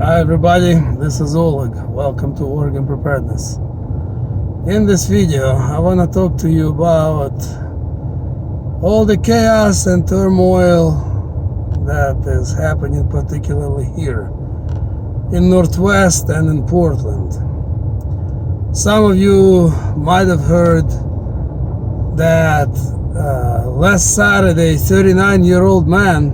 Hi everybody, this is Oleg. Welcome to Oregon Preparedness. In this video, I want to talk to you about all the chaos and turmoil that is happening, particularly here in Northwest and in Portland. Some of you might have heard that last Saturday, 39-year-old man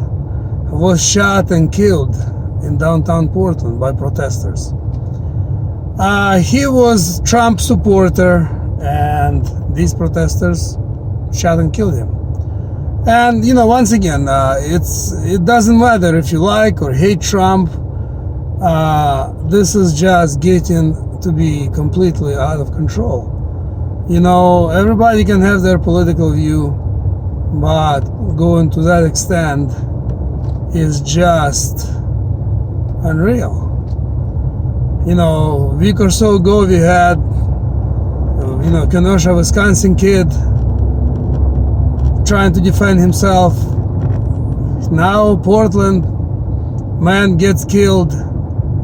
was shot and killed in downtown Portland by protesters. He was Trump supporter, and these protesters shot and killed him. And once again, it doesn't matter if you like or hate Trump. This is just getting to be completely out of control. Everybody can have their political view, but going to that extent is just unreal. A week or so ago we had Kenosha, Wisconsin kid trying to defend himself. Now Portland man gets killed.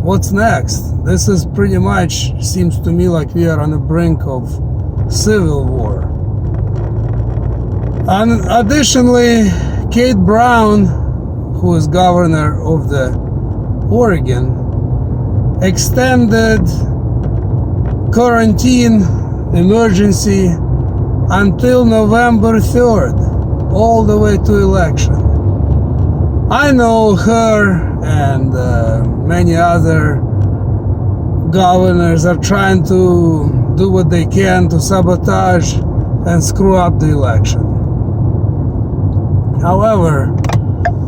What's next? This is pretty much, seems to me like we are on the brink of civil war. And additionally, Kate Brown, who is governor of the Oregon, extended quarantine emergency until November 3rd, all the way to election. I know her and many other governors are trying to do what they can to sabotage and screw up the election. However,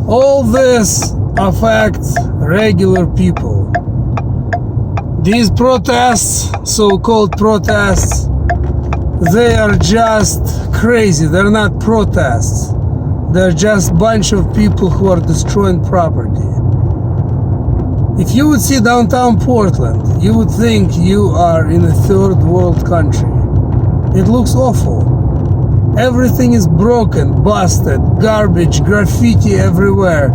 all this affects regular people. These protests, so-called protests, they are just crazy. They're not protests. They're just a bunch of people who are destroying property. If you would see downtown Portland, you would think you are in a third world country. It looks awful. Everything is broken, busted, garbage, graffiti everywhere.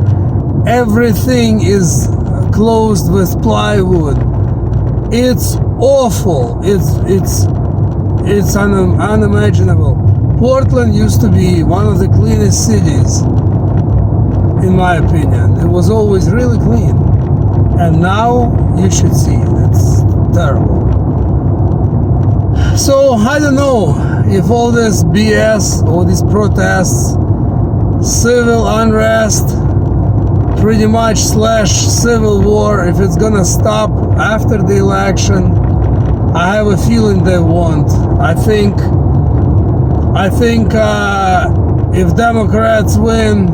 Everything is closed with plywood. It's awful. It's unimaginable. Portland used to be one of the cleanest cities, in my opinion. It was always really clean. And now you should see it. It's terrible. So I don't know if all this BS, all these protests, civil unrest, pretty much / civil war, if it's gonna stop after the election. I have a feeling they won't. I think if Democrats win,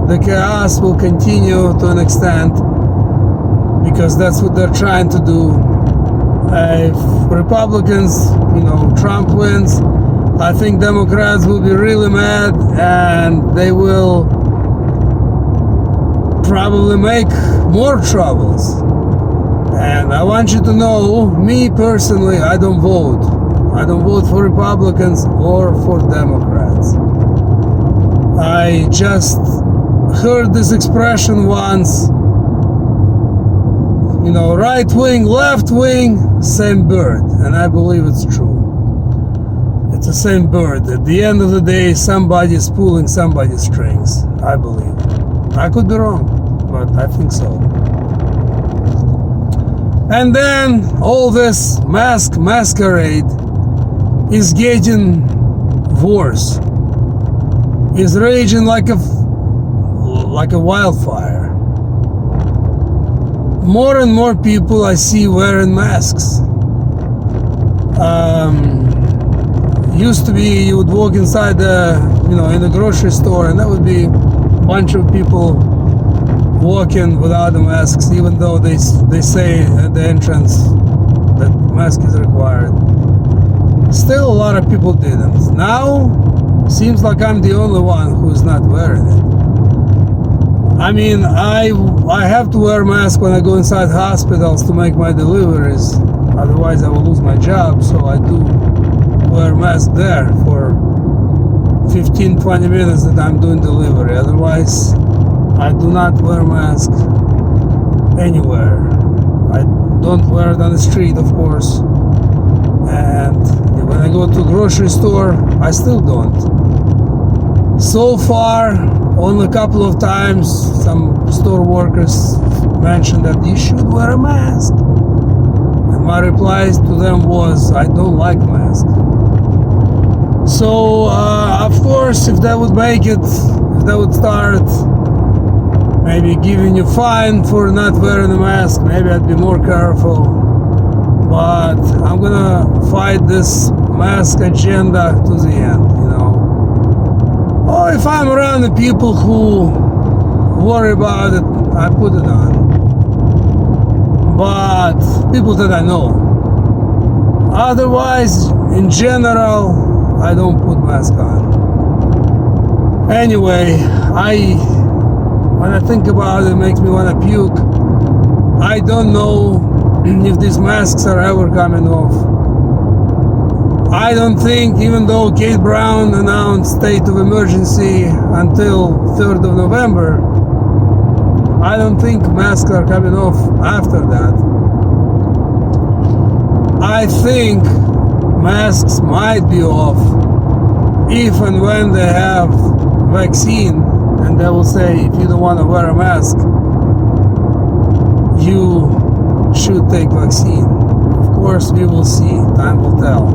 the chaos will continue to an extent, because that's what they're trying to do. If Republicans, Trump wins, I think Democrats will be really mad, and they will probably make more troubles. And I want you to know, me personally, I don't vote. I don't vote for Republicans or for Democrats. I just heard this expression once, right wing, left wing, same bird. And I believe it's true. It's the same bird. At the end of the day, somebody's pulling somebody's strings, I believe. I could be wrong, but I think so. And then all this masquerade is getting worse. Is raging like a wildfire. More and more people I see wearing masks. Used to be you would walk inside in the grocery store, and that would be a bunch of people walking without the masks, even though they say at the entrance that mask is required. Still a lot of people didn't. Now seems like I'm the only one who's not wearing it. I mean, I have to wear a mask when I go inside hospitals to make my deliveries, otherwise I will lose my job. So I do wear a mask there for 15-20 minutes that I'm doing delivery. Otherwise I do not wear a mask anywhere. I don't wear it on the street, of course. And when I go to grocery store, I still don't. So far, only a couple of times, some store workers mentioned that you should wear a mask. And my reply to them was, I don't like masks. So, of course, if they would make it, if they would start maybe giving you fine for not wearing a mask, maybe I'd be more careful. But I'm gonna fight this mask agenda to the end, you know. Or if I'm around the people who worry about it, I put it on. But people that I know. Otherwise, in general, I don't put mask on. Anyway, when I think about it, it makes me want to puke. I don't know if these masks are ever coming off. I don't think, even though Kate Brown announced state of emergency until 3rd of November, I don't think masks are coming off after that. I think masks might be off if and when they have vaccine, and they will say if you don't want to wear a mask, you should take vaccine. Of course, we will see. Time will tell.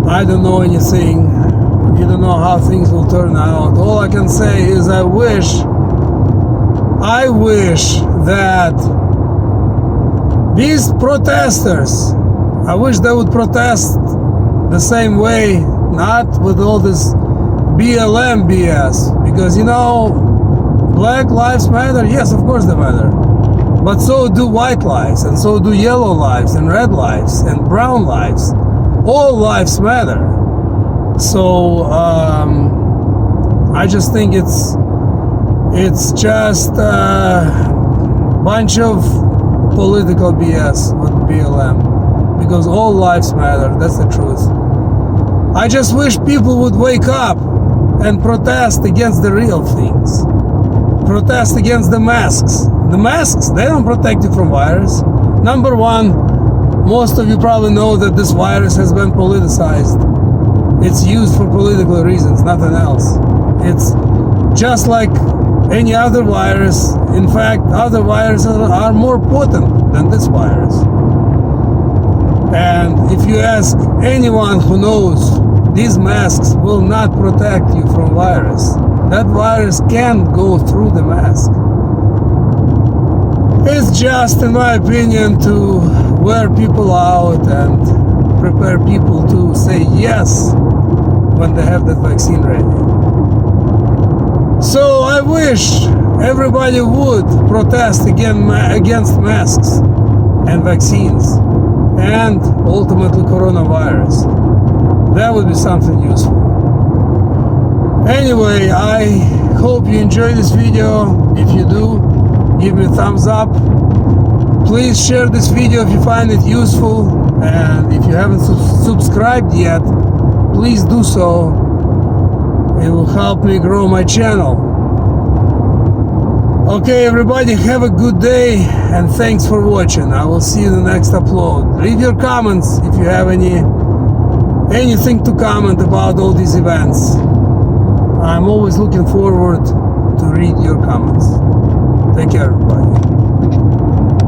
I don't know anything. You don't know how things will turn out. All I can say is I wish that these protesters, I wish they would protest the same way, not with all this BLM BS. Because, you know, Black Lives Matter, yes, of course they matter. But so do white lives, and so do yellow lives, and red lives, and brown lives. All lives matter. So, I just think it's just a bunch of political BS with BLM. Because all lives matter, that's the truth. I just wish people would wake up and protest against the real things. Protest against the masks. The masks, they don't protect you from virus. Number one, most of you probably know that this virus has been politicized. It's used for political reasons, nothing else. It's just like any other virus. In fact, other viruses are more potent than this virus. And if you ask anyone who knows, these masks will not protect you from virus. That virus can't go through the mask. It's just, in my opinion, to wear people out and prepare people to say yes when they have that vaccine ready. So I wish everybody would protest against masks and vaccines and ultimately coronavirus. That would be something useful. Anyway, I hope you enjoyed this video. If you do, give me a thumbs up. Please share this video if you find it useful, and if you haven't subscribed yet, please do so. It will help me grow my channel. Okay, everybody, have a good day, and thanks for watching. I will see you in the next upload. Leave your comments if you have anything to comment about all these events. I'm always looking forward to read your comments. Take care, bye.